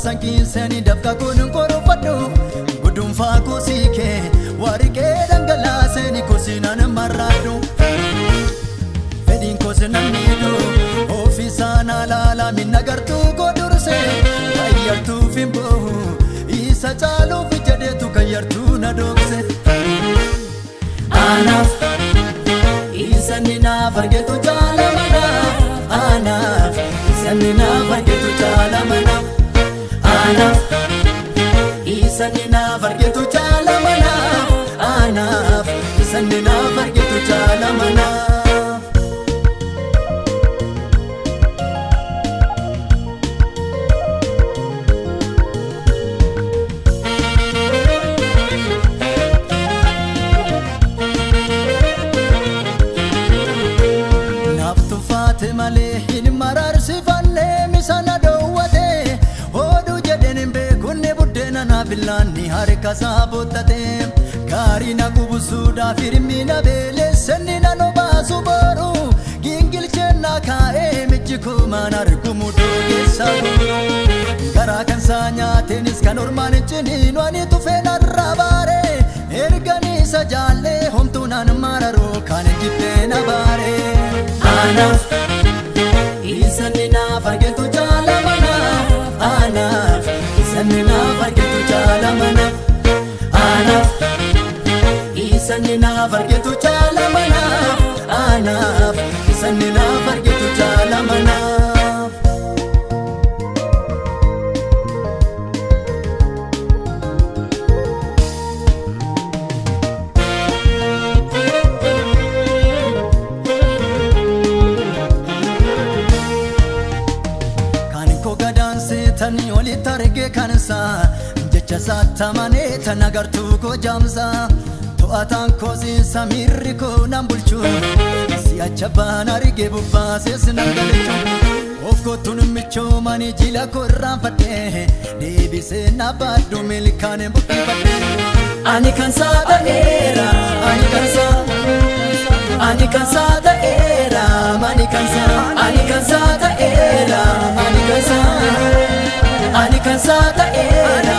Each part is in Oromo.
Sankin seni dafka kunun korofadhu gudun faako siike warike dangala seni kosinan maradu fedin kosinan nidu ofisana lala min nagartu godurse kayartu fimbo isa chalu fijade tu kayartu nadokse anaf isanina fargetu chala mana anaf isanina fargetu chala mana Anaf, isanina fargetu chala manaf. Anaf, isanina fargetu chala manaf. Naftu Fatima lehin marar sifanne misana dowate. Bilani harika sabotate gari na kubusuda firmina bele senina no basu boru gingil chenna kae michiku manar kumudo gesabu gara kan sanya tenis kan orman chini nwani tu fena rabare ergani sajale homtunan mararo kan jipena bare anaf isanina fargetu jala mana anaf isanina fargetu chala manaf anaf isanina fargetu chala manaf anaf isanina fargetu chala manaf kaniko gadanse tani oli targe kansa Satamane tanagartu ko jamza to atan ko sin samirri ko nambulchu si achabana rige bubba sesnangalechu of ko tunmicho mani jila ko ramfate debi se nabadu milkane bukifate ani kansa da era ani kansa da era mani kansa ani kansa da era ani kansa da era mani kansa da era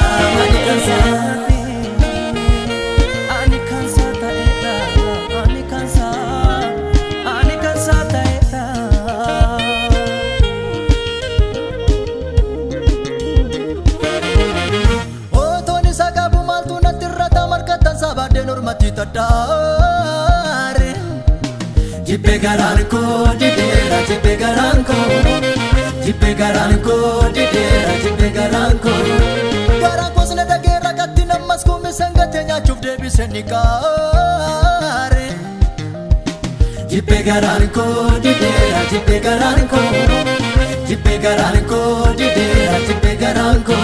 ani kansa da era otoni sagabu maltu natirata markatan sabade normati tadare jipe garanko didera jipe garanko didera jipe garanko garanko sna dagera katina masku misangatenya chuf debi senikare jipe garanko didera jipe garanko didera jipe garanko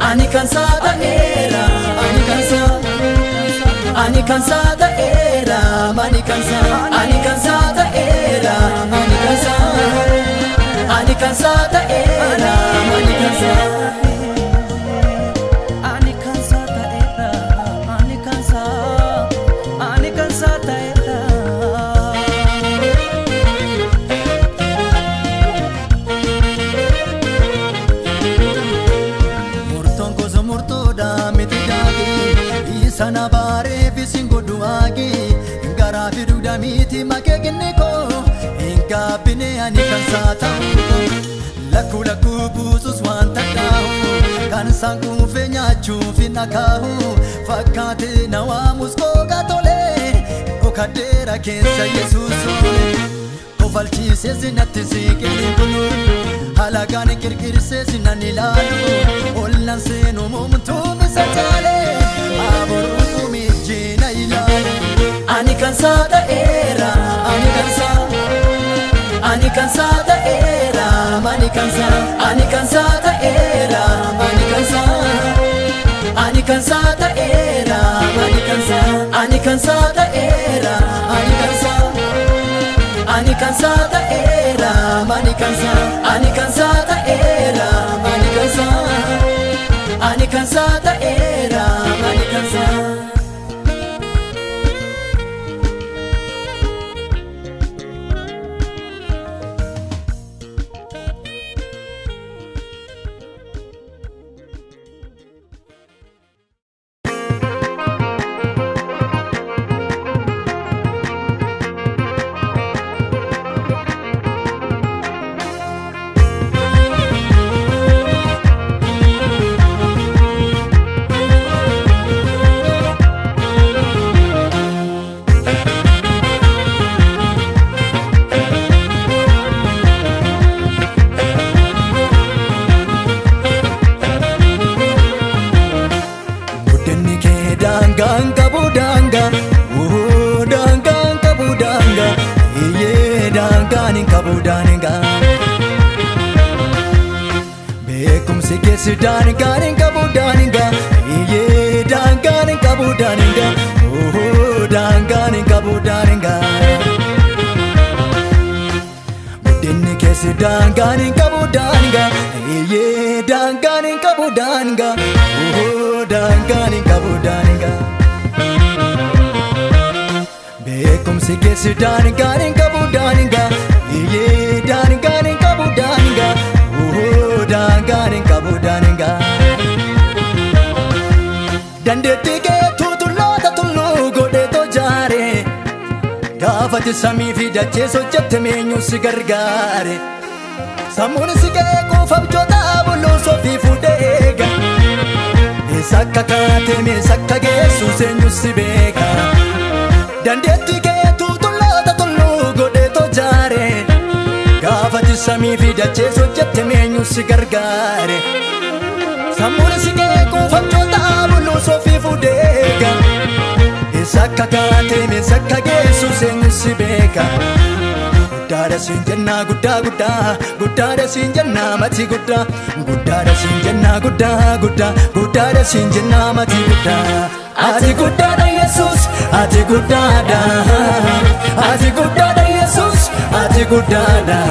ani kansa da era ani kansa da era mani kansa ani kansa da era ani kansa da era mani kansa ani kansa da era ani kansa da era murton gozo murtoda mitidagi isana bare bisingo duagi gara fiduda miti makeginiko inga bine ani kansa ta laku busus wanta dahu kan sangu fenya chufina kahu fakate nawa musko gatole okadera kensa yesuso kofalchi sezinati sikeli bunu halagan kirkir sezinani lalu ollan seno mumtu misatale aboru kumijina ilalu ani kansa da era ani kansa da era mani kansa ani kansa da era mani kansa da era mani kansa ta'era, ani kansa, ani kansa ta'era, ani kansa, ani kansa ta'era, ani kansa, ani kansa ta'era, ani kansa. Sudan garing kabudaninga, iye dan garing kabudaninga, oh dan garing kabudaninga. Budinni ke Sudan garing kabudaninga, iye dan garing kabudaninga, oh dan garing kabudaninga. Bekum se ke Sudan garing kabudaninga, iye dan garing kabudaninga. Dangaring kabudaninga dandetti ke tutulota tullu gode to jare gafati sami fi dache sojjatte meenyu si gargaare samun si ke ko fabjota bulu so fi fudega sakka kate me sakka geessu senyu si beka dandetti ke tutulota tullu gode to jare gafati sami fi dache sojjatte meenyu si gargaare sammuna si ke ko fabjota bulu so fi fudega sakka kate me sakka geessu senyu si beka guddada sinjanna gudda gudda guddada sinjanna mati gudda guddada sinjanna gudda gudda guddada sinjanna mati gudda ati guddada Jesus ati guddada ati guddada Jesus ati guddada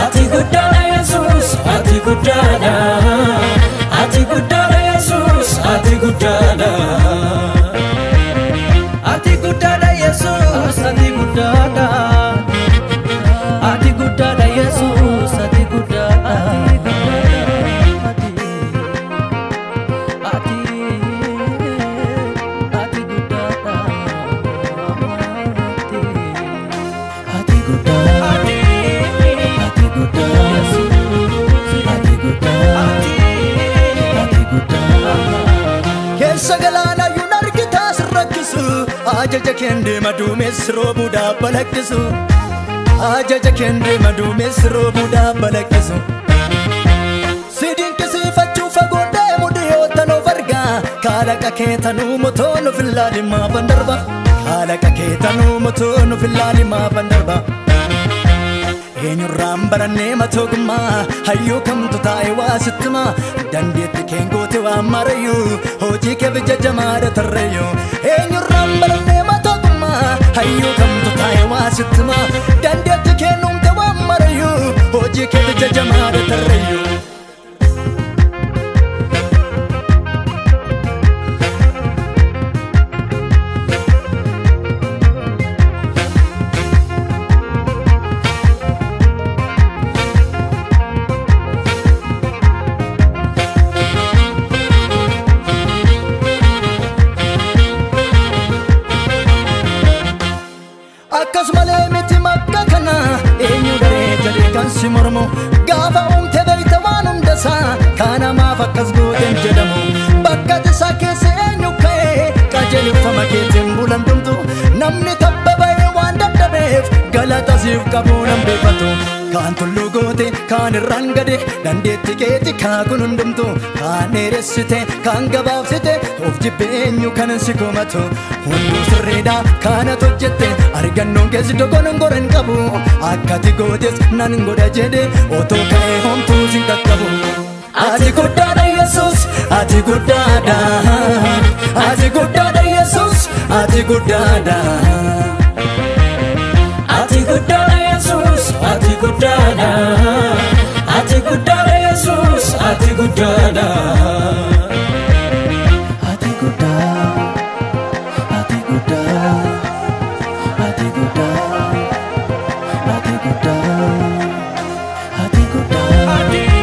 ati guddada Jesus ati guddada ati guddada Jesus ati guddada ati guddada Jesus ati guddada ati guddada Jesus ati guddada sagalana yunargita sirrakkisu ajaja kende madumes robuda balakkisu ajaja kende madumes robuda balakkisu sidin kisi fachu fagonde mudiyota no varga kala kaketanu motono fillali ma bandarba kala kaketanu motono fillali ma bandarba Eenyu rambaranne matogma hayyu kamtu taa'e waa sittima dandeetti keen goote waan marayu hojii kee bijajamaadha tarreeyyu eenyu rambaranne matogma hayyu kamtu taa'e waa sittima dandeetti keen uumte waan marayu hojii kee bijajamaadha tarreeyyu Akkasumale miti makka kana eenyu daree jedhee kan si mormu gaafa uumte beekte waan hundasaa kana maaf akkas gooteen jedhamu bakka isaa keessa eenyu ka'ee qajeelfama keetiin bulan dhumtu namni tabba ba'ee waan dadhabeef galata siif qabuu nan beekatu kaan tulluu goote kaan irraan gade dandeetti keeti kaakuun hundumtu kaan dheeressite kaan gabaabsite of jibbe eenyu kanan si komatu hunduu sirriidha kaanat hojjette argannoon keessi dogonan goran qabu akkati gootes nan godha jedhe otoo ka'ee homtuu sin qaqqabu ati guddaadha Yesuus ati guddaadha ati guddaadha ati guddaadha. Ati guddaadha Yesuus, ati guddaadha. Ati guddaadha Yesuus, ati guddaadha. Ati guddaa, ati guddaa, ati guddaa, ati guddaa, ati guddaa, ati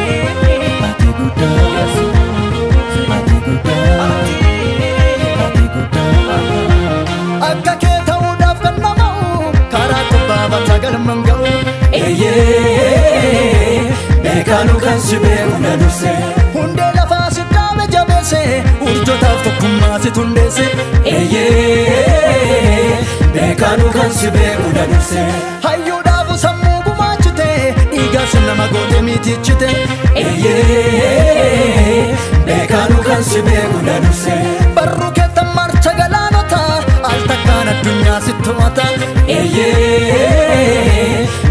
guddaa, ati guddaa, ati guddaa. Akka kee ta'uudhaaf kan nama'u karaa kubbaa bata galman ga'u. Beekanu kan si beeku na durse. Hundee lafaa si dhaabe jabeesse urjootaaf tokkummaa si tundeesse. Beekanu kan si beeku na durse. Hayyuudhaafu sammuu gumaachite dhiigaas nama goote miitichite. Beekanu kan si beeku na durse. Barruu keetta marcha galaanota al takkaan addunyaa si to'ata.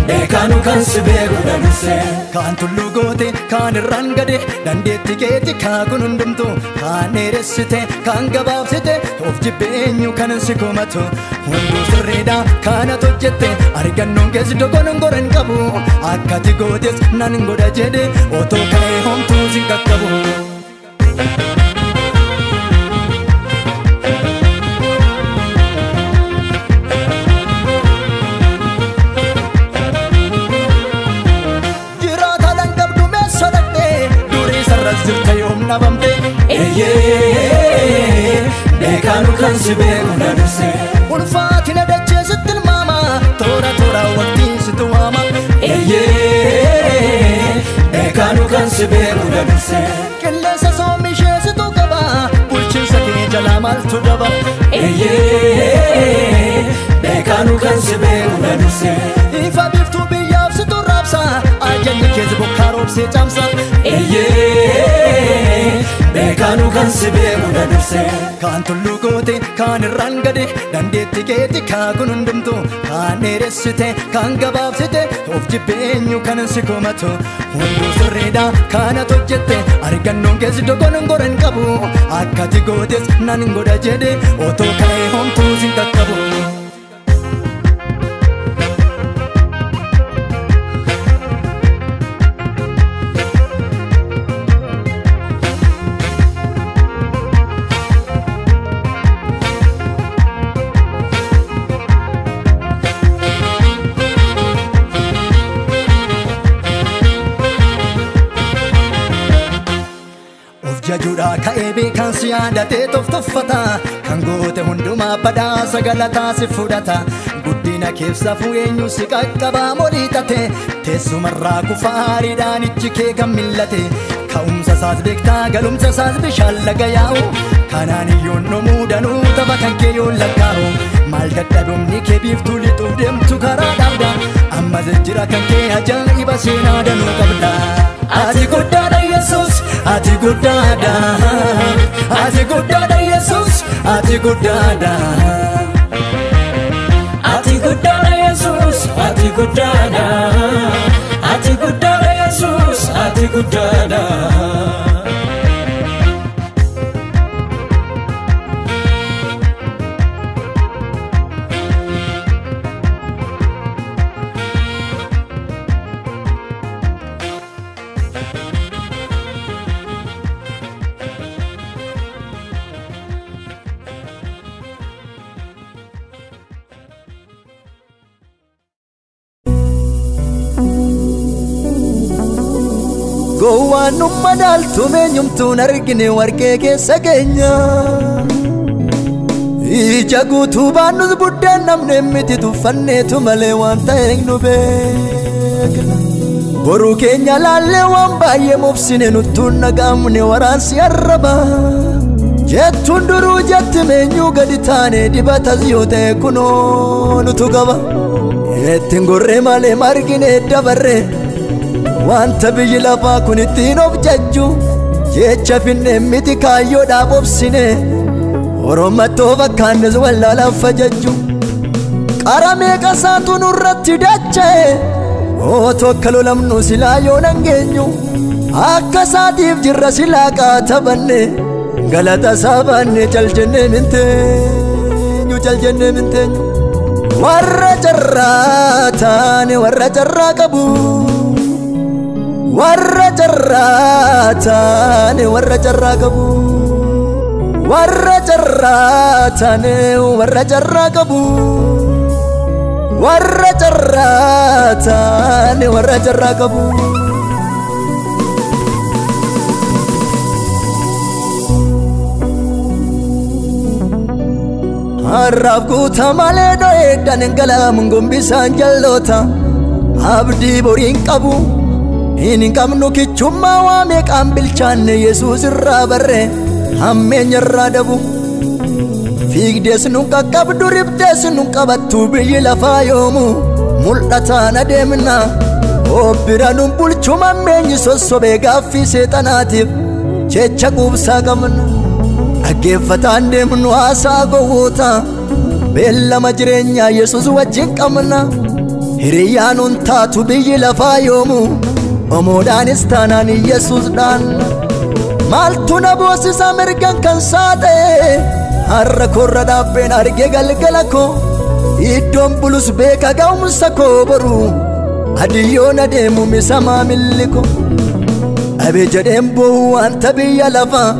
Beekanu kan si beeku na durse. Kaan tulluu goote kaan irraan gade dandeetti keetti kaakuun hundumtu kaan dheeressite kaan gabaabsite of jibbeenyu kan si komatu hunduu sirriidha kaanat hojjette argannoon keessi dogoon goran qabu akkati gootes nan godha jedhe otoo ka'ee homtuu si qaqqabu. Sirta yoom nabamte. Beekanu kan si beeku na durse. Ulfaatina dachee sitti ilmaama toora toora waqtii sitti waama. Beekanu kan si beeku na durse. Qilleensa soomishee situ qaba bulchiinsa kee jalaa maaltu daba. Beekanu kan si beeku na durse. Ifa biiftuu biyyaaf situ raabsa ajajni keessa bokkaa roobsee caamsa. Beekanu kan si beeku na durse. Kaan tulluu goote kaan irraan gade dandeetti keetti kaakuun hundumtu kaan dheeressite kaan gabaabsite of jibbeenyu kan si komatu hunduu sirriidha kaanat hojjette argannoon keessi dogoon goran qabu akkati gootes nan godha jedhe otoo ka'ee homtuu si qaqqabu. Jajuudha ka'ee beekan si yaadatee toftoffata kan goote hundumaa badhaasa galataa si fudhata guddina keessa fu'eenyu si qaqqabaa moliixate teessumarraa kufaariidhaan ijji kee kan millate ka'umsa isaas beektaa galumsa isaas bishaan laga yaa'u kanaan iyyoon dhomuu danuu tapha kan kee yoon lakkaa'u maal dadhabumni kee biiftuu lixuuf deemtu karaa dhaabda amma jijjira kan kee ajaa'iba seenaa danuu qabda. Ati guddaadha Yesuus, ati guddaadha. Ati guddaadha Yesuus, ati guddaadha. Ati guddaadha Yesuus, ati guddaadha. Ati guddaadha Yesuus, ati guddaadha. Gowwaanummaa dhaaltume nyumtuun argine warqee keessa keenya ija guutuu baannus buddeen namne miti tuffanneetu malee waan ta'eek nu beekna boruu keenya laallee waan baay'ee mobsine nuttuun nagaamne waraansi arraba jettuun duruu jetti meenyuu gadi taane dibatas yoo ta'e kunoo nutu qaba ittiin gorree malee margine dabarre wanta biyyi lafaa kun ittiin of jajju jecha finne miti kaayyoodhaaf obsine oromattoo fakkaannes wallaalaan fajajju qara meeqa isaatu nurratti dacha'e otoo akka lolamnu silaa yoo nangeenyu akka isaatiif jirra silaa qaata banne galata isaa baanne caljennee minteenyu cal jenne min teenyu warra jarraa taane warra jarraa qabu warra jarraa taane warra jarraa qabu warra jarraa taane warra jarraa qabu warra jarraa taane warra jarraa qabu harraaf guuta malee dho'eedhaan engalaam gombisaan jalloota abdii boriin qabu hin qabnu kichummaa waa meeqaan bilchaanne Yesuus irraa barre hammeenya irraa dabu fiigdees nun qaqqabdu ribdees nun qabattu biyyi lafaa yoomu mul'ataan adeemna obbira nun bulchu mammeenyi sossobee gaaffii seexanaatiif jecha quubsaa qabna dhaggeeffataan deemnu haasaa gowwoota beellama jireenyaa Yesuus wajjin qabna hiriyaa nun taatu biyyi lafaa yoomu omoodhaanis taanaan Yesuusdhaan maaltu na boosisa mirgan kan saate har'a korra dhaabbeen arge galgala koo iddoon bulus beeka ga'umsa koo boru adiyyoon adeemu misa maamilli koo dhabe jedheen boo'u wanta biyya lafaa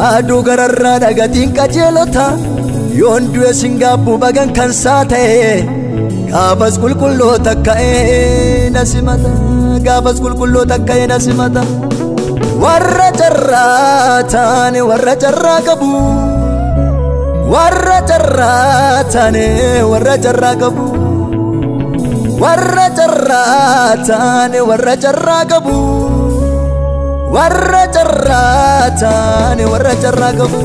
aduu gararraa dhagatiin qajeelota yoon du'e singaabbu bagan kan saate gaafas qulqulloota ka'ee na simata gaafas qulqulloota ka'ee na simata warra jarraa taane warra jarraa qabu warra jarraa taane warra jarraa qabu warra jarraa taane warra jarraa qabu warra jarraa taane warra jarraa qabu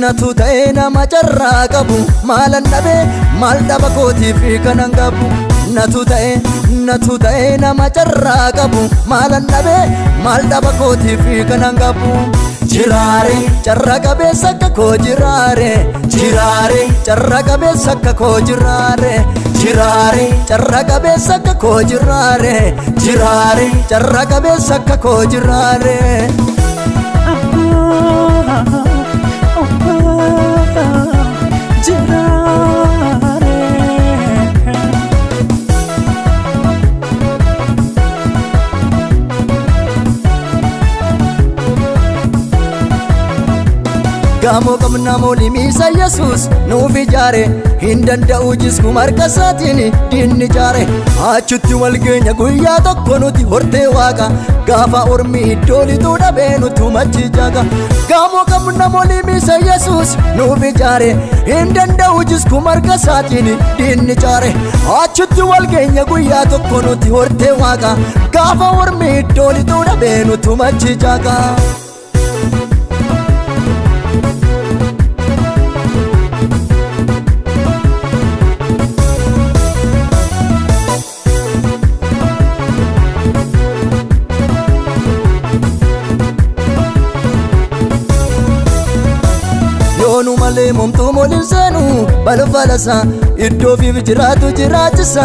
natu ta'e nama jarraa qabu maalan dhabe maal dhaba kootiif kanan qabu natu ta'e nama jarraa qabu maalan dhabe maal dhaba kootiif kanan qabu jiraare jarra qabeessa akka koo jiraare jiraare jarra qabeessa akka koo jiraare jiraare jarra qabeessa akka koo jiraare jiraare jarra qabeessa akka koo jiraare Gamoo qabna moolimiisa Yesuus nuuf ijaare hin danda'u jisku marka isaatiin diinni ijaare achitti wal geenya guyyaa tokko nuti hortee waaqa gaafa ormi iddoo lixuu dhabee nutu machi jaaga gamoo qabna moolimiisa Yesuus nuuf ijaare hin danda'u jisku marka isaatiin diinni ijaare achitti wal geenya guyyaa tokko nuti hortee waaqa gaafa ormi iddoo lixuu dhabee nutu machi jaaga yoonu malee momtuu mooliin seenu balbalasa iddoo fi jiraatu jiraachisa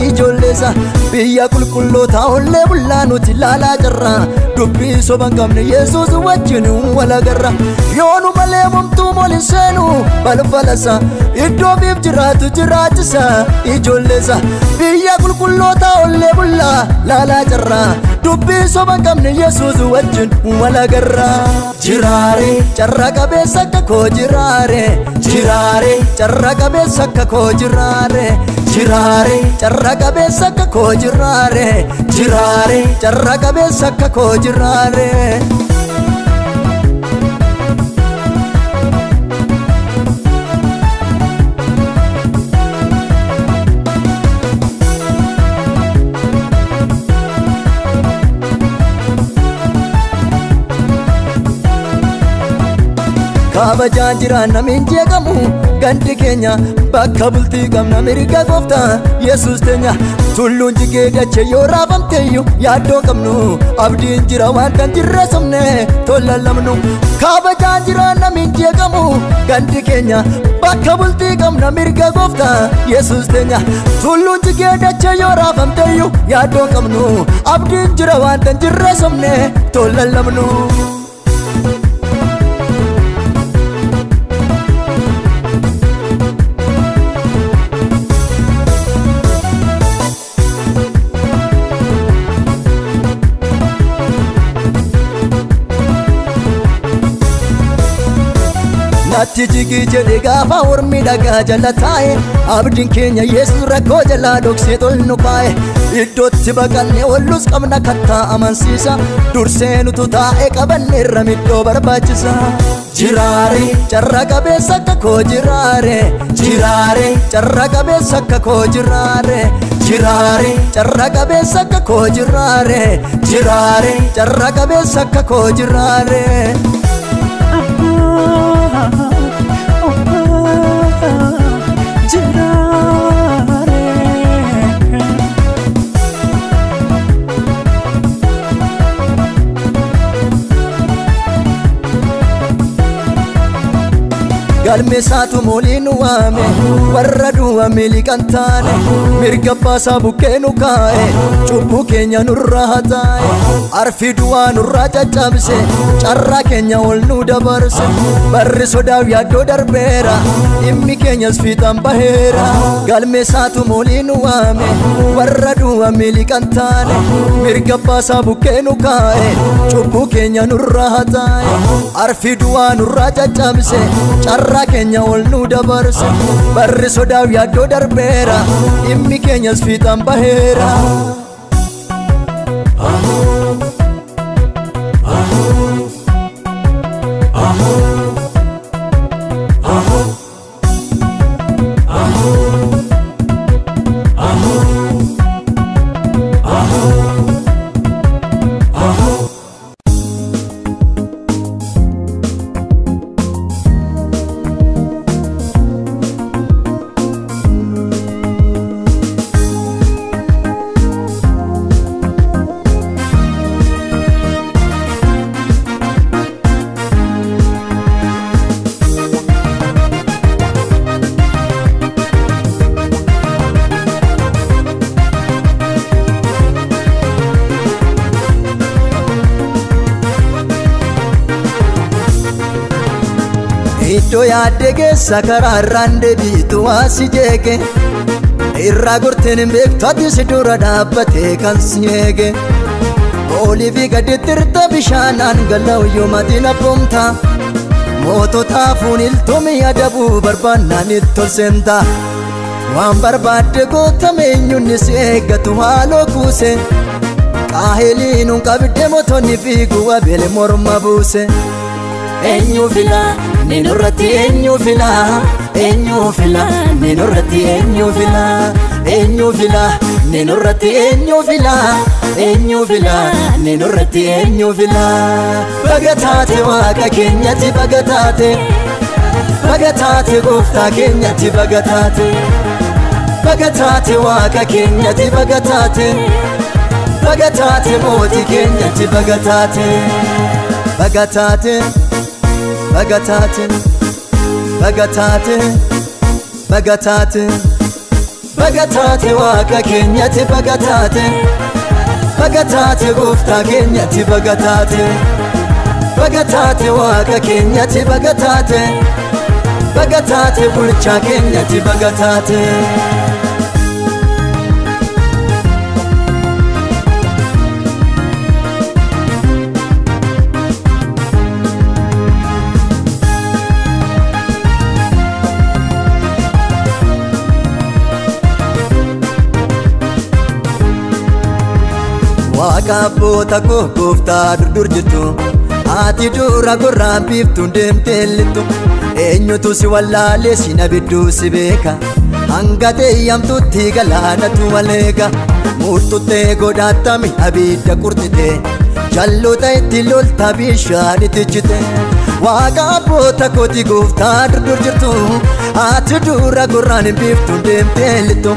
ijoolleessa biyya qulqulloota ollee bullaa nuti laalaa jirra dubbii soban qabne Yesuus wajjin wal agarra yoonu malee momtuu mooliin seenu balbalasa iddoo fi jiraatu jiraachisa ijoolleessa biyya qulqulloota ollee bullaa laalaa jirra dubbii soban qabne Yesuus wajjin wal agarra jiraare jarra qabeessa akka koo jiraare jiraare jarra qabeessa akka koo jiraare jiraare jarra qabeessa akka koo jiraare jiraare jarra qabeessa akka koo jiraare kabajaan jiraan namiin jeeqamu gandi keenya bakka bultii qabna mirga gooftaa Yesuus teenya tulluun jigee dachee yoo raafamteeyyu yaaddoo qabnu abdiin jira waan kan jirre somne tollallamnu kabajaan jira namiin jeeqamu gandi keenya bakka bultii qabna mirga gooftaa Yesuus teenya tulluun jigee dachee yoo raafamteeyyu yaaddoo qabnu abdiin jira waan kan jirre somne tollallamnu Natti jigi jedhe gaafa ormi dhagaa jala taa'e abdiin keenya Yesuus rakkoo jalaa dhoksee tolnu kaa'e iddootti baqannee ollus qabna kattaa amansiisa dursee nutu taa'e qabanneerra middoo barbaachisa jiraare carra qabeessa akka koo jiraare jiraare carra qabeessa akka koo jiraare jiraare carra qabeessa akka koo jiraare jiraare carra qabeessa akka koo jiraare galme saatu mooliin waame warra duwwame liqan taane mirga baasaa bukkeenu kaa'e cubbuu keenya nurraa hataa'e arfi du'aa nurraa caccabse carraa keenya ol nu dabarse barri sodaaf yaaddoo darbeera dhimmi keenyas fiixaan baheera galme saatu mooliin waame warra duwwame liqan taane mirga baasaa bukkeenu kaa'e cubbuu keenya nurraa hataa'e arfi du'aa nurraa caccabse carraa keenya ol nu dabarse barri sodaaf yaaddoo darbeera dhimmi keenyas fiixaan baheera iddoo yaadde geessa karaa irraan deebiitu waasi jeege irraa gorteen hin beektu ati si dura dhaabbatee kan si eege olii fi gaditti irta bishaanaan gala'uyyuu matiin abboomta moototaa fuun iltumii adabuu barbaannaan itti ol seenta waan barbaadde gootame eenyuun si eeggatu haaloo kuuse qaaheliin hun qabde mootonni fiiguu abele morma buuse eenyu fila ninurratti eenyu fila eenyu fila ninurratti eenyu fila eenyu fila ninurratti eenyu fila eenyu fila ninurratti eenyu fila bagataate waaqa keenyatti bagataate bagataate gooftaa keenyatti bagataate bagataate waaqa keenyatti bagataate bagataate mootii keenyatti bagataate bagataate bagataate bagataate bagataate bagataate waaqa keenyatti bagataate bagataate gooftaa keenyatti bagataate bagataate waaqa keenyatti bagataate bagataate bulchaa keenyatti bagataate waaqa abboota koo gooftaa durdur jirtu ati dura gorraan biiftuun deemtee lixxu eenyutu si wallaalee si nabidduu si beeka hanga teeyyamtutti galaanatu maleeka murtuttee godhaattami abidda qurxite jalloota itti lolta bishaan itti jite Waaqa abboota kooti gooftaa dur jirtu ati dura gurraan hin biiftu deemtee lixxu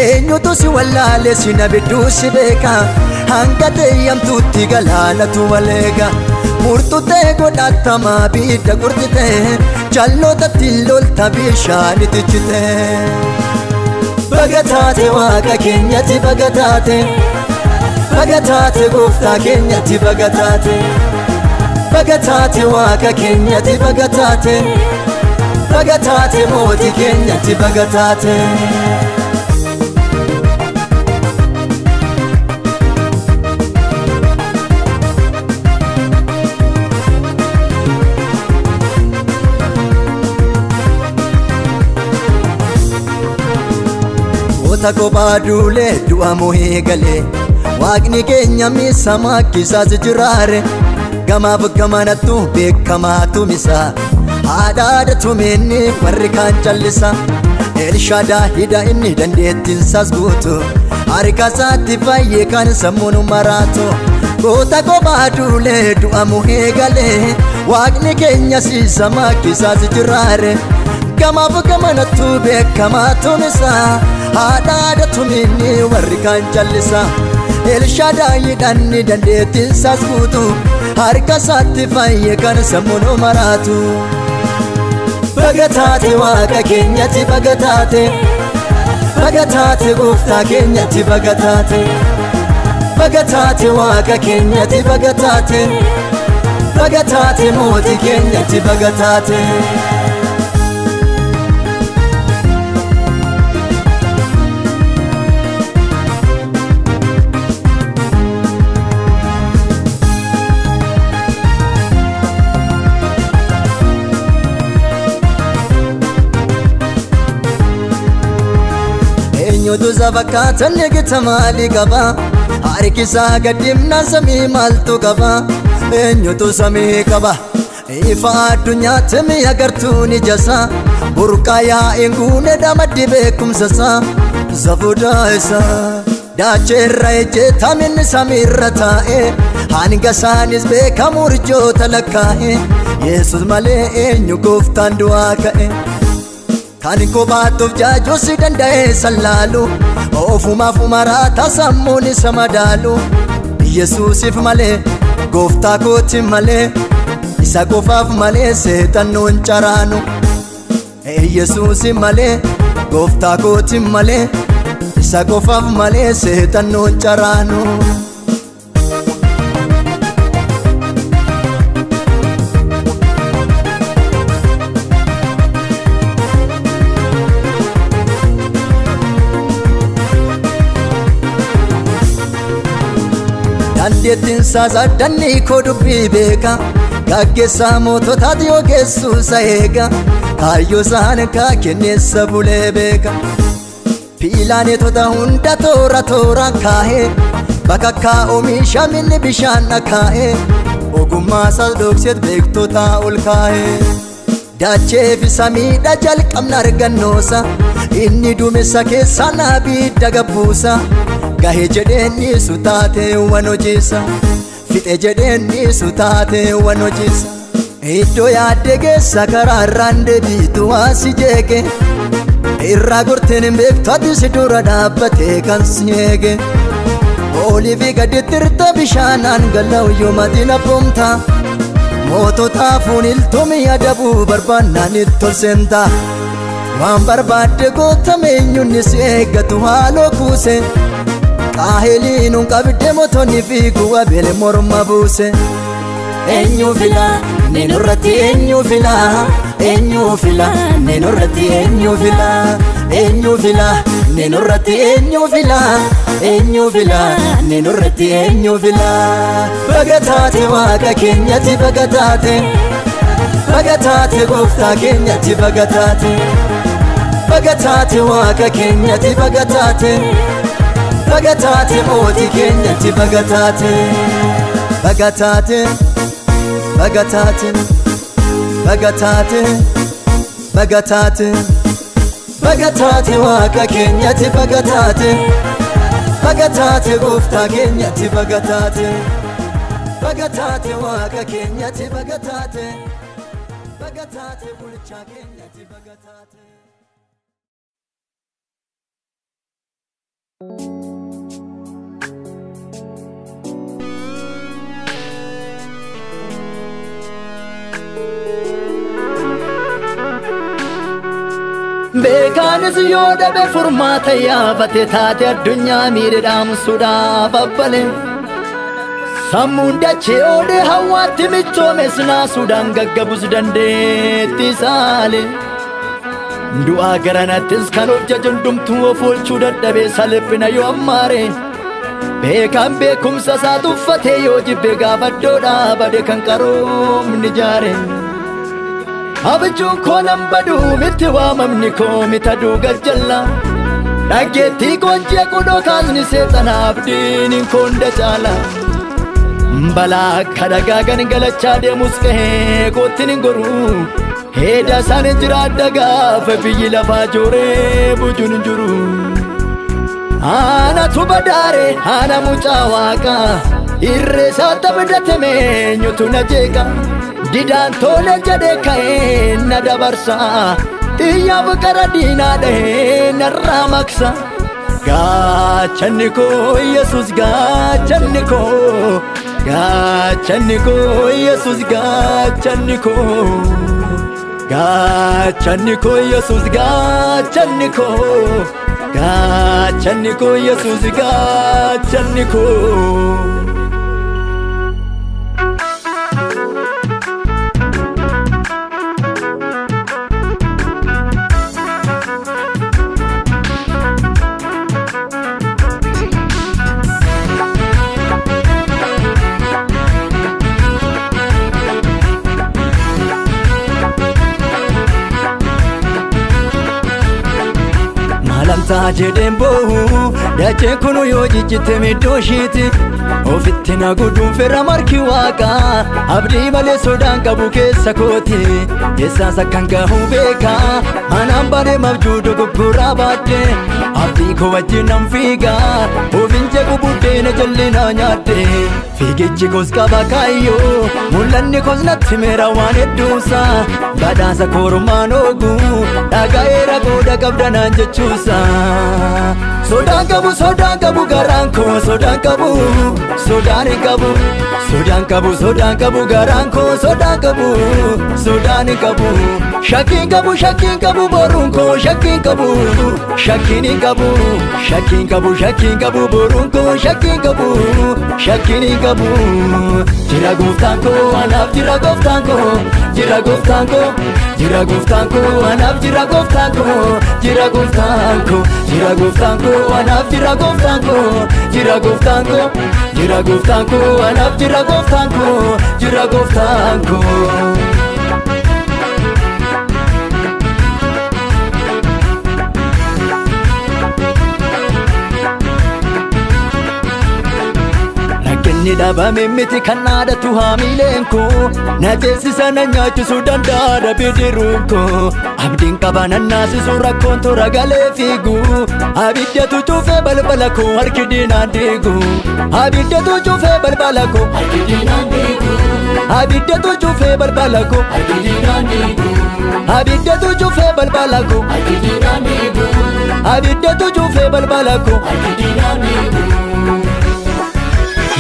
eenyutu si wallaale si nabidduu si beeka hanga deeyyamtuutti galaanatu waleega murtutee godhatamaa biidda gurgitee jallootatti lolta bishaan itichitee bagataate waaqa keenyatti bagataate bagataate gooftaa keenyatti bagataate bagataate waaqa keenyatti bagataate bagataate mootii keenyatti bagataate Tako baadule du'a mohee galee waaqni keenya miisa maakkisaas jiraare gamaaf gamanattu beekamaatu misa haadhaadha tumeenni warri kaan callisa Elshadaa hidha inni dandeettiinsaas guutu harkasaatti fayyee kan sammuun maraatu goota baadule du'a mohee galee waaqni keenya siisa maakkisaas jiraare gamaaf gamanattu beekamaatu misa haadhaadha tumeenni warri kaan callisa Elshadaa hidhanni dandeettiinsaas guutu harkasaatti fayyee kan sammuun maraatu bagataate waaqa keenyatti bagataate bagataate gooftaa keenyatti bagataate bagataate waaqa keenyatti bagataate bagataate mootii keenyatti bagataate Eenyutu fakkaatan eegita maalii qaba harkisaa gaddimnaan samii maaltu qaba eenyutu samii qaba ifa addunyaatti mi'a agartuun ijasa burqaa yaa'een guune damaddi beekumsasa zafuudha isaa daacheerra ejjeeta minni samiirra taa'e hanga isaanis beekamu urjoota lakkaa'e Yesus malee eenyu gooftaan du'aa ka'e kan kophaatuuf jaajuu si danda'e sallaalu ofumaaf maraata sammuun isa madaalu Yesuusiif malee gooftaa kootiin malee isa qofaaf malee seexannoon caraanu Yesuusiif malee gooftaa kootiin malee isa qofaaf malee seexannoon caraanu dandeettiinsaas addanni koo dubbii beeka gaggeessaa moototaati ogeessuusa eega kaayyoo isaan kenneessa bulee beeka piilaaneetota hunda toora tooraan kaa'ee bakakkaa oomisha minni bishaan dhakaa'ee ogummaasaas dhokseet beektota ol kaa'ee dacheefi samiidha jalqabna argannoosa inni duumessa keessaa naabidda gabbuusa gahee jedheenni sutaatee wan hojiisa fixe jedheenni sutaatee wan hojiisa iddoo yaadde geessa karaa irraan deebiitu waasi jeege irraa gorteen hin beektu ati si dura dhaabbatee kan si eege oliifi gaditti irta bishaanaan gala'u yoomati nabboomta moototaafuun iltumii adabuu barbaannaan itti ol seenta waan barbaadde gootameenyunni si eeggatu haaloo kuuse Kaaheliinuun qabde mootonni fiiguu abele morma buuse eenyu fila neenurratti eenyu fila eenyu fila neenurratti eenyu fila eenyu fila neenurratti eenyu fila eenyu fila neenurratti eenyu fila bagataate waaqa keenyatti bagataate bagataate gooftaa keenyatti bagataate bagataate waaqa keenyatti bagataate bagataate mootii keenyatti bagataate bagataate bagataate bagataate bagataate bagataate waaqa keenyatti bagataate bagataate gooftaa keenyatti bagataate bagataate waaqa keenyatti bagataate bagatate bulcha kenyati bagatate Bekanis yoda be formata ya fatetate adunya miridam suda babbale Samunda cheode hawati michome sna sudan gaggabus dandetti sale Dua garanatis kanuf jajundumtu ofulchu daddabe salphina yo ammare Bekam bekumsa satufate yo jibbe gafaddoda bade kan qarom nijare Abjun konam badu mitwa mamni ko mitadu gajalla Dageti konje kudo kazni setana abdin konda chala Mbala kadaga galacha de muske kotin goru Heda san jiradaga fabiyi lafa jore bujun juru Ana tubadare ana muchawaka irre satabdateme nyutuna jeka Didan tole jade kae na dabarsa Tiya bakara dina de na ramaksa Gachaniko Yesus gachaniko Gachaniko Yesus gachaniko Gachaniko Yesus gachaniko Gachaniko Yesus gachaniko Jedembo dache kunu yo jijite midoshiti ofittina gudun ferra marki waqa abdi male sodan qabu keessa koti yesa sakanga hubeka manan bare mabjudo gugura badde abdi ko wajinam figa ofinje kubudde na jallina nyaate figichi koskaba kayo mulanni kosnatti mera wane dusa badasa kormanogu dagaera goda kabdana jechusa Sodan kabu garanko sodan kabu garanko sodan kabu shakin kabu borunko shakin kabu borunko shakin kabu jira goftanko anaf jira goftanko anaf jira goftanko anaf jira goftanko anaf jira goftanko Ni daba mimiti kanada tu hamilenko na tesisa na nyachu sudandara bidirunko abdin kabana nasi sura konto ragale figu abidya tu chufe balbalako arkidina digu abidya tu chufe balbalako arkidina digu abidya tu chufe balbalako arkidina digu abidya tu chufe balbalako arkidina digu abidya tu chufe balbalako arkidina digu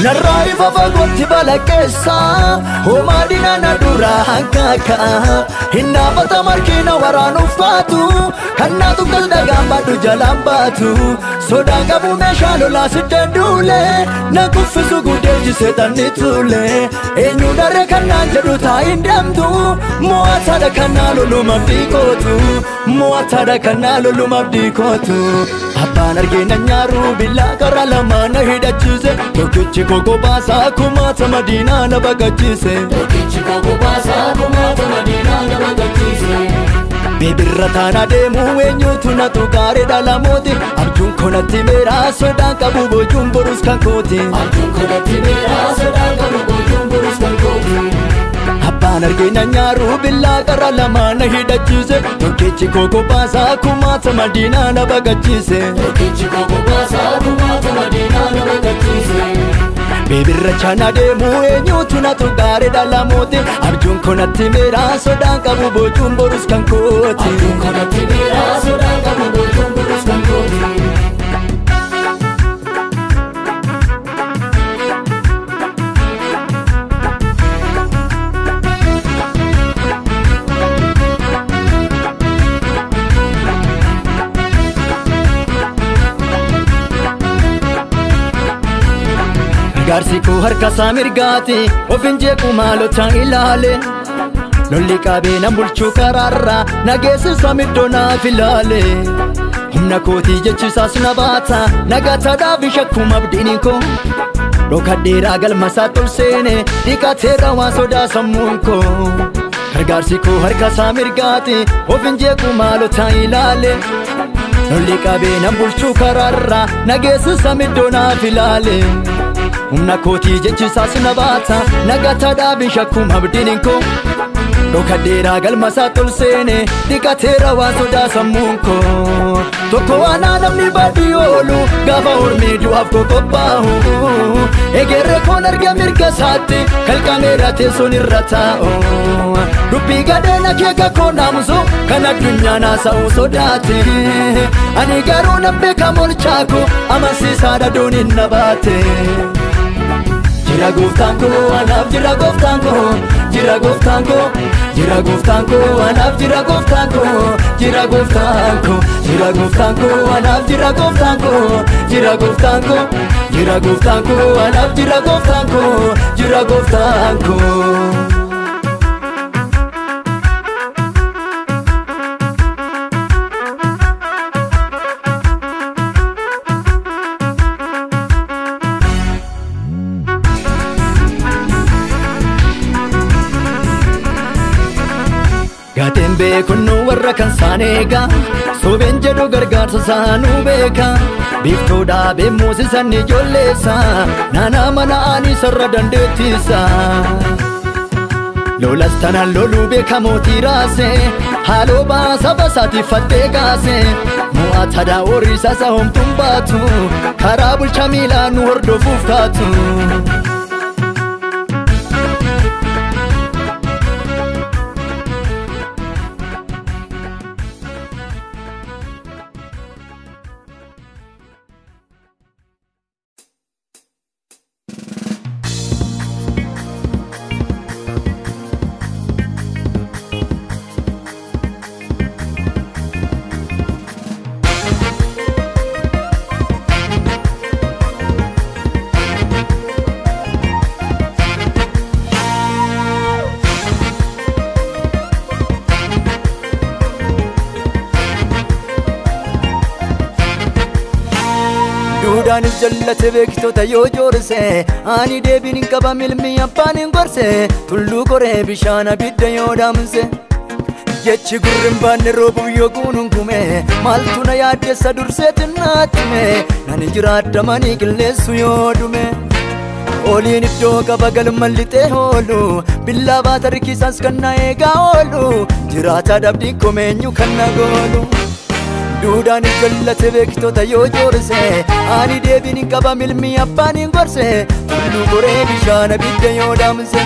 Narai fafagoti balakesa Homadina nadura hankaka Hinna bata markina waranu fatu Kannatu kaldagambadu jalambatu Sodan kabu meshalo la sitendule Nakufisu gudeji setani tule Enyu dare kannan jadu ta indamdu Muatada kannalo lumabdikotu Muatada kannalo lumabdikotu Abban argina nyaru billa karalama na hidachuse Tokichi koko basa kumata madina na bagachise Tokichi koko basa kumata madina na bagachise Bibirratana demu enyutu na tukare dalamoti Arjun konati mera sodan kabu bojum borus kankoti Arjun konati mera sodan kabu bojum borus kankoti Abban argina nyaru billa karalama na hidachise Tokichi koko basa kumata madina na bagachise Tokichi koko basa kumata madina na bagachise Bebirra chana deemu eenyutu na tuqaare dhalamooti abjuun konatti meeraa sodaan qabu bocuun borus kan kooti abjuun konatti meeraa sodaan qabu bocuun borus kan kooti. Garsi koo harka isaa mirgaati ofin jeequ maalota ilaale lolli qabee nan bulchuu karaarraa nageessisa middoo naaf ilaale humna kootii jechisaas na baata nagataadhaaf shakkuma abdiin koo dhokadheeraa galmasaa tol seene dhiqateera waan sodaa sammuun koo gargaarsi koo harka isaa mirgaati ofin jeequ maalota ilaale lolli qabee nan bulchuu karaarraa nageessisa middoo naaf ilaale humna kootii jechisaas na baata nagataadhaaf shakkuma abdiin koo dhokadheeraa galmasaa tol seene dhiqateera waan sodaa sammuun koo tokko waanaa namni baadii oolu gaafa hormee du'aaf koo qophaa'u egerree koon arga mirga isaatti kalqameera teessoon irra taa'u dubbii gadheen akeeka koo naamusu kan addunyaan haasa'u sodaate ani garuu nan beeka molchaa koo amansiisaadha dooniin na baate. Jira gooftaan koo anaaf jira gooftaan koo jira gooftaan koo jira gooftaan koo anaaf jira gooftaan koo jira gooftaan koo jira gooftaan koo anaaf jira gooftaan koo jira gooftaan koo jira gooftaan koo anaaf jira gooftaan koo jira gooftaan koo. Gateen beekunnu warra kan saaneega sobeen jedhu gargaarsa saanuu beeka biiftuudhaa beemmoosisan ijoolleessa naanaa mana'anii sarra dandeettisa lolas tanaan loluu beeka mootii raase haaloo baasa basaatiif fattee gaase mo'ataadhaa horiisa isa homtuun baatu karaa bulcha miilaa nu hordofuuf kaatu. Duudhaanis jallate beektota yoo joorse ani deebiin hin qaba milmi abbaan hin gorse tulluu koree bishaan abidda yoo dhaamse jechi gurrin baanne roobuuf yoo guunungume maaltu na yaaddeessa durseetin naatime nan jiraadha manii qilleessu yoo dhume oliin iddoo qaba galman lixee oolu billaa baata rikisaas kan na eegaa oolu jiraata dhabdiin komeenyu kan na goolu. Duudhaanis jallate beektota yoo joorse ani deebiin hin qaba milmi abbaan hin gorse tulluu koree bishaan abidda yoo dhaamse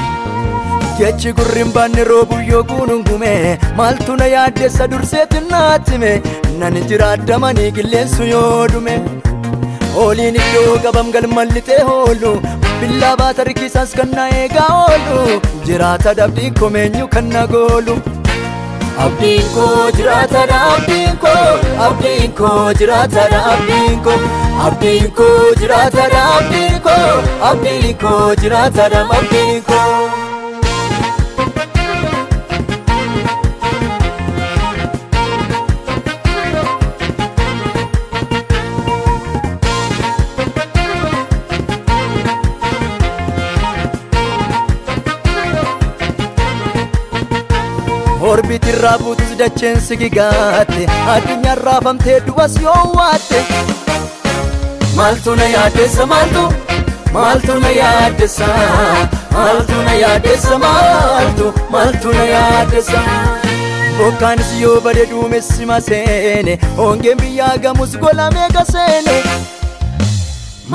jechi gurrin baanne roobuuf yoo guunungume maaltu na yaaddeessa durseetin naatime nan jiraadha manii qilleensu yoo dhume oliin iddoo qabam galman lixee oolu billaa baata rikisaas kan na eegaa oolu jiraata dhabdiin komeenyu kan na goolu. Abdiin koo jiraataadha abdiin koo abdiin koo jiraataadha abdiin koo abdiin koo jiraataadha abdiin koo abdiin koo jiraataadha abdiin koo. Orbiti irraa buutus dacheen sigigaatte addunyaan raafamtee du'as yoo waatte maaltu na yaaddeessa maaltu na yaaddeessa maaltu na yaaddeessa maaltu na yaaddeessa bokkaanis yoo bade duumessi maseene hongeen biyyaa gamus golamee gaseene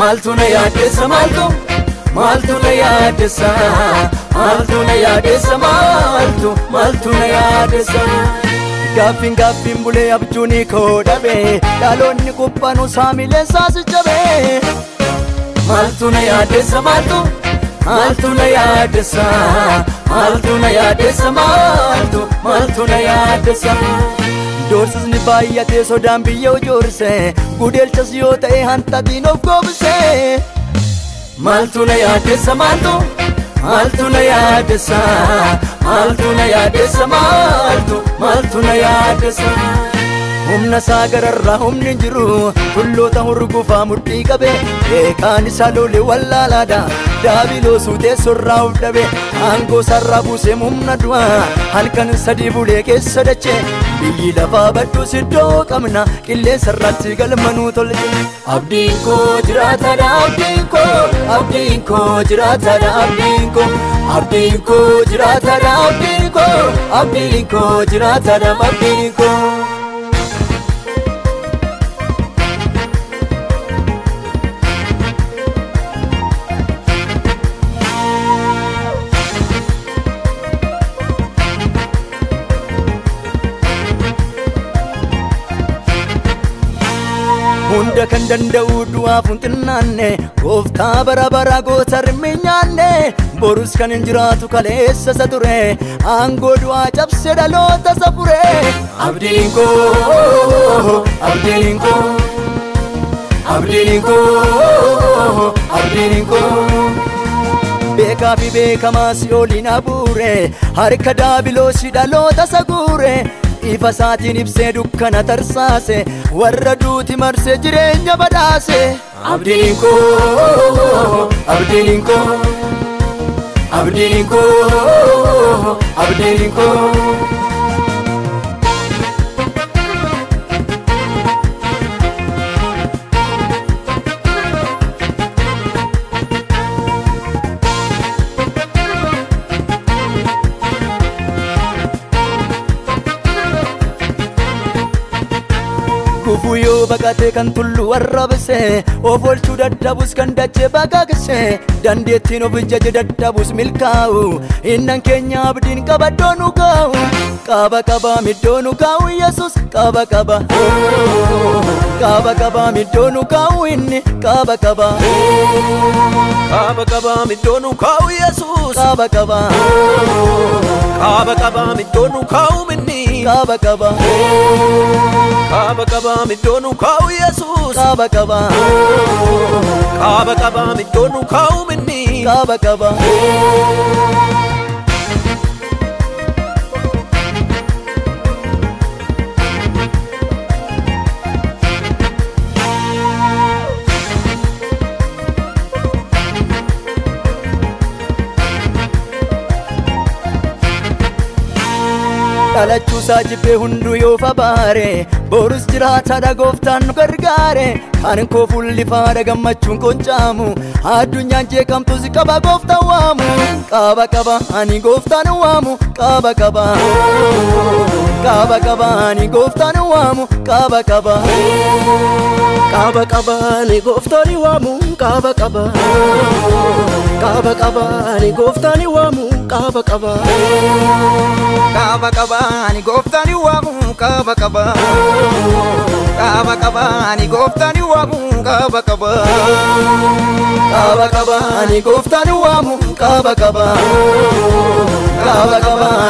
maaltu na yaaddeessa maaltu na yaadessa maaltu na yaadessa maaltu na yaadessa Gaaffiin bulee abjuuni koo dhabe dhaloonni quphaanu saamileen saasi jabe maaltu na yaadessa maaltu na yaadessa maaltu na yaadessa maaltu na yaadessa Doorsisni baay'atee sodaan biyya ujoorse gudeelchas yoo ta'e hantatiin of goobse maaltu na yaadessa maaltu na yaadessa maaltu na yaadessa maaltu na yaadessa humna saagararraa humni jiru tulloota hurgufaa mudhii qabe beekaan isaa lole wallaalaadha daabiloosuu teessorraa of dhabe aangoo sarraa buusee humna du'a halkan sadii bulee keessa dache biyyi lafaa badduus iddoo qabna qilleensarraatti galmanuu tolche abdiin koo jiraataadha abdiin koo jiraataadha abdiin koo jiraataadha abdiin koo jiraataadha abdiin koo Hunda kan danda'u du'aaf hunxinnaanne gooftaa bara bara goota rimminyaanne borus kan hin jiraatu kaleessa isa ture aangoo du'aa cabsee dhaloota isa fure abdiin koo abdiin koo abdiin koo abdiin koo beekaa fi beekamaa si oliin abuure harka daabiloosii dhaloota isa guure ifa isaatiin ibsee dukkana tarsaase warra duuti marsee jireenya badhaase abdiin koo abdiin koo abdiin koo abdiin koo Kufuyoo baqatee kan tullu warraabse of oolchuu dadhabus kan dachee baqaqse dandeettiin of jaje dadhabus milkaa'u innan keenya abdiin qaba iddoo nu kaa'u qaba middoo nu kaa'u Yesuus qaba middoo nu kaa'u inni qaba middoo nu kaa'u Yesuus qaba middoo nu kaa'u minni qaba middoo nu kaa'u Yesuus qaba middoo nu kaa'u minni qaba dhalachuusaa jibbee hunduu yoo fabaare borus jiraataadha gooftaan nu gargaare kan koo fullifaadha gammachuun qoncaamu addunyaan jeeqamtus qaba gooftaan waamu qaba ani gooftaan waamu qaba ani gooftaan waamu qaba ani gooftaan waamu qaba ani gooftaan waamu qaba ani gooftaan waamu qaba ani gooftaan waamu qaba ani gooftaan waamu qaba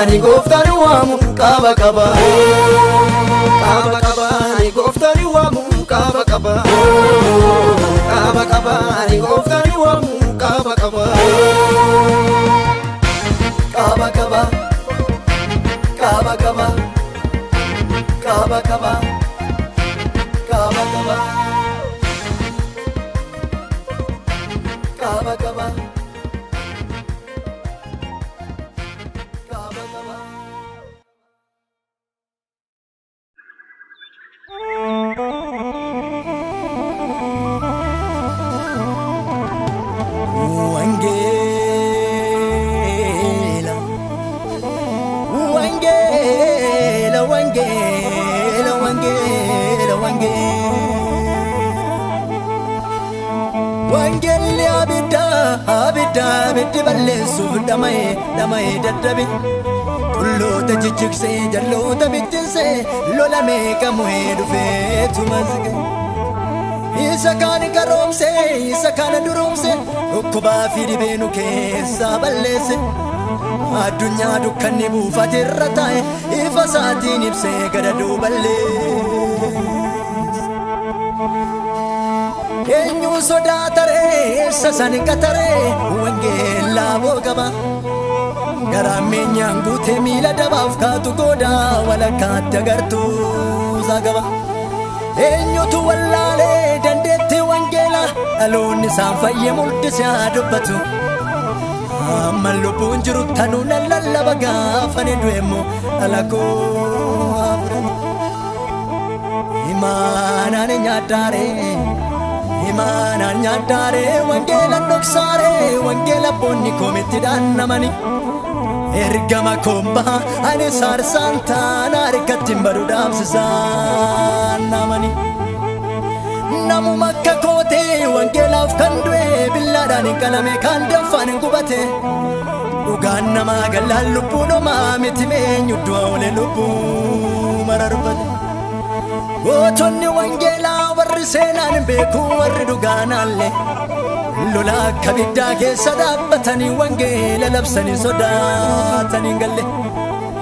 ani gooftaan waamu qaba ani gooftaan waamu qaba ani gooftaan waamu qaba qaba abiddi balleessuuf dhama'ee dadhabe tulloota jijjigsee jalloota bittinsee lola meeqa mo'ee dhufeetu mazge isa kaan qaroomsee isa kaan duroomsee dhukkubaa fi dhibee nu keessaa balleesse addunyaa dukkanni buufate irra taa'e ifa isaatiin ibsee gadaduu balleesse eenyu sodaataree eessa san qataree wangeelaa boqaba garaameenyaan guutee miila dabaaf kaatu goodaa walakkaatti agartuu saagaba eenyutu wallaalee dandeetti wangeela dhaloonni isaan fayyee mul'ise haa dubbatu amma lubbuun jiru tanuu nan lallaba gaafani du'emmoo dhalakoo afuratu imaanaan nyaaddaare wangeela dhoksaare wangeela boonni koomitti dhaannamani ergama kombaa ani saarsaan taana harkatti badu dhaamsisaan namani namuma akka kootee wangeelaaf kan du'e billaadhaan hin qalame kan danfaan hin gubate dhugaan namaa gallaan lubbuun homaa miti meenyu du'a oole lubbuu mara rufate gootonni wangeelaa warri seenaan beeku warri dhugaanaallee lola akka biddaa keessa dhaabbatanii wangeela labsanii sodaatanii galle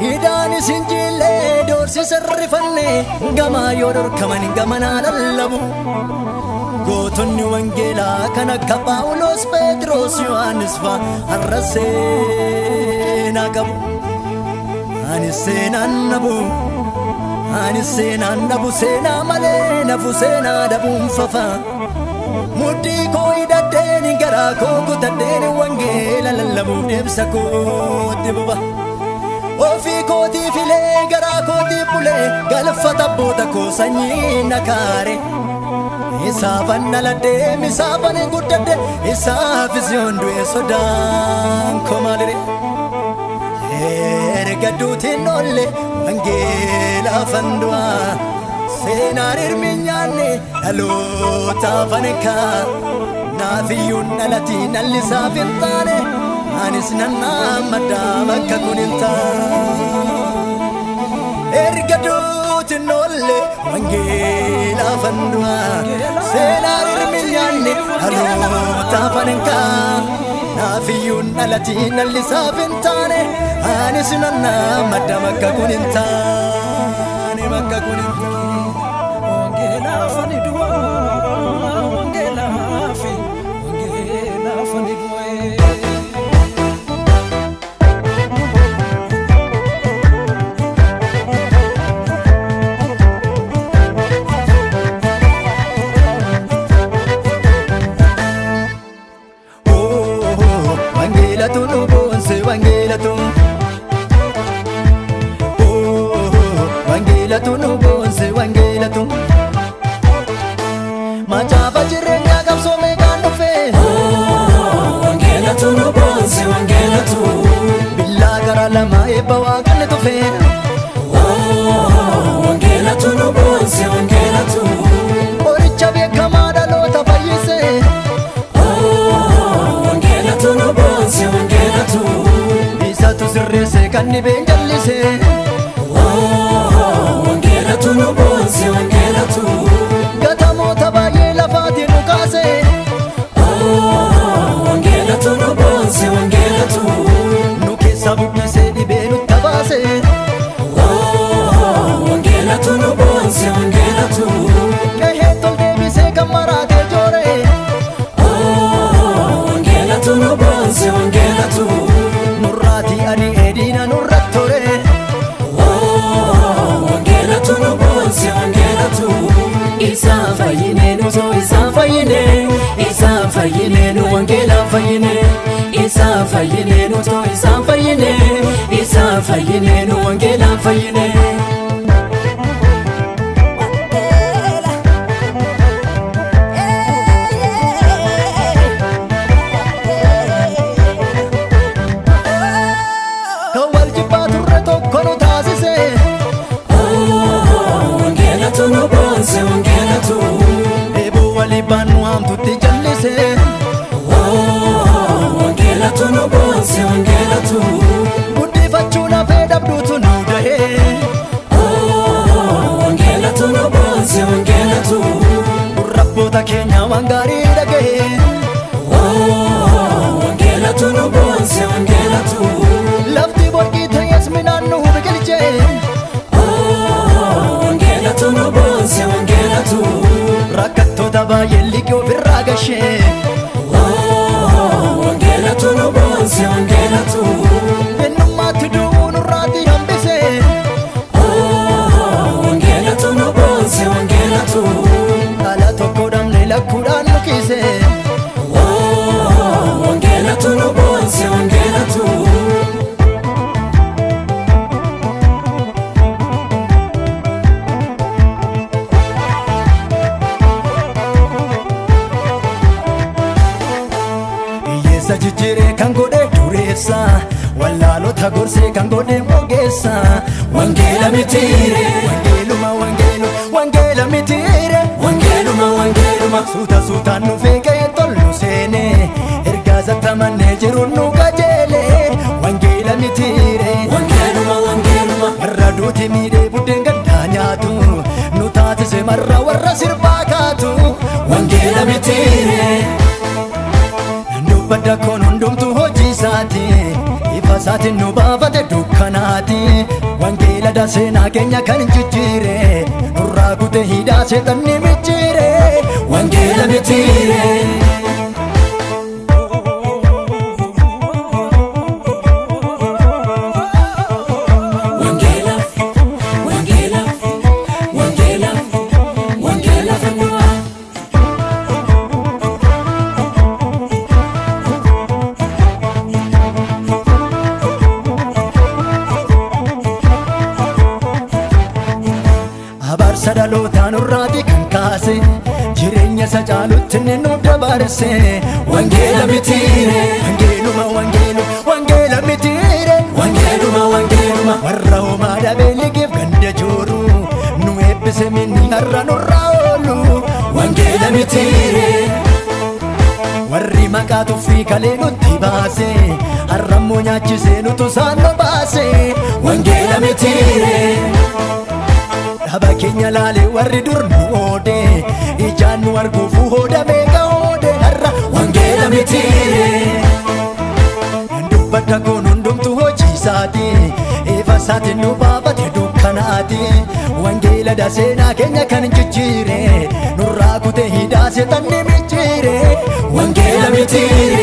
hidaanis hin jillee doorsisa rifanne gamaa yoo dhorkaman gamanaa lallabu gootonni wangeelaa kan akka Phaawulos Phexros Yohaannis fa'a har'a seenaa qabu ani seenaan nabu seenaa malee nafu seenaa dhabuun fafa mudhii koo hidhadheen garaa koo kutadheen wangeela lallabuuf deebisa kootti buba ofii kootii filee garaa kootii bulee galfata abboota koo sanyii nakaare isaafan dhaladhee isaafan guddadhe isaafis yoon du'e sodaan koo maalire erga duutiin oolle wangeela fandu'a seenaan hirmi nyaanne dhaloota fanekaa naafiyyuun dhalatiin dhallisaaf hin taane anis nannaamaddaa bakka kun hin taane erga duutiin oolle wangeela fandu'a seenaan hirmi nyaanne dhaloota fanekaa naafiyyuun dhalatiin dhallisaaf hin taane anis nannaamaddaa bakka kun hin taane bakka kun hin taane wangeela fandu'a wangeela fandu'a wangeelatu nu boonse wangeelatu macaafa jireenyaa qabsoome kan dhufe wangeelatu nu boonse wangeelatu billaa gara lama eebba waaqanne tufe wangeelatu nu boonse wangeelatu qoricha beekamaa dhaloota fayyise wangeelatu nu boonse wangeelatu isatu sirreesse kan dhibeen jallise wangeelatu nu boonse wangeelatu gatamoota baay'ee lafaatiin nu kaase wangeelatu nu boonse wangeelatu nu keessa buqqisee dhibee nutti baase wangeelatu nu boonse wangeelatu qehee tol deebisee kan maraatee joore wangeelatu nu boonse wangeelatu nurraatii ani eediina nurratti ture wangeelatu nu boonse wangeelatu isaan fayyine nusoo isaan fayyine isaan fayyine nu wangeelaan fayyine isaan fayyine nusoo isaan fayyine isaan fayyine nu wangeelaan fayyine nu boonse wangeelatu eeboo walii baanu hamtutti jallise wangeelatu rakkattoota keenya waan gaarii dhaga'e. Wangeelatu nu boonse wangeelatu. Lafti borqii ta'es midhaan nu biqilche. Wangeelatu nu boonse wangeelatu. Rakkattoota baay'ee liqii ofirraa gashe. Wangeelatu nu boonse wangeelatu. Eenyummaatti du'uu nurraatti hambise. Wangeelatu nu boonse wangeelatu. Dhala tokko dhabne lakkuudhaan nu kiise. Wangeelatu nu boonse wangeelatu. Hiyyeessa jijjiiree kan godhe dureessa. Wallaalota gorsee kan godhe ogeessa. Wangeela mitiire. Wangeela mitiire. Wangeeluma. Suuta suutaan nu feekee tollu seene. Ergaa sattamannee jiru nu qajeele. Wangeela mitiire. Wangeeluma. Warra duuti miidhee buddeen gaddaa nyaatu. Nu taasise marra warra sirbaa kaatu. Wangeela mitiire. Dubbadda kun hundumtu hojii isaati. Ifa isaatiin nu baafate dukkanaati. Wangeela seenaa keenya kan jijjiire. Nurraa kutee hidhaa seexanni micciire. Wangeela mitiire. Abaarsa dhalootaa nurraati kan kaase. Jireenya isa caalutti inni nu dabarse. Wangeela mitiire. Wangeela mitiire. Wangeeluma. Warra homaa dhabee liqeef ganda jooru. Nu eebbise minni har'a nurraa oolu. Wangeela mitiire. Warri maqaa tuffii kalee nutti baase. Har'ammoo nyaachisee nutu isaan nu baase. Wangeela mitiire. Dhaba keenya laalee warri dur nu oode. Ijaan nu arguuf hooda meeqa oode. Har'a Wangeela mitiire. dubbadda kun hundumtu hojii isaati. Ifa isaatiin nu baafate dukkanaati. Wangeela seenaa keenya kan jijjiire. Nurraa kutee hidhaa seexanni micciire. Wangeela mitiire.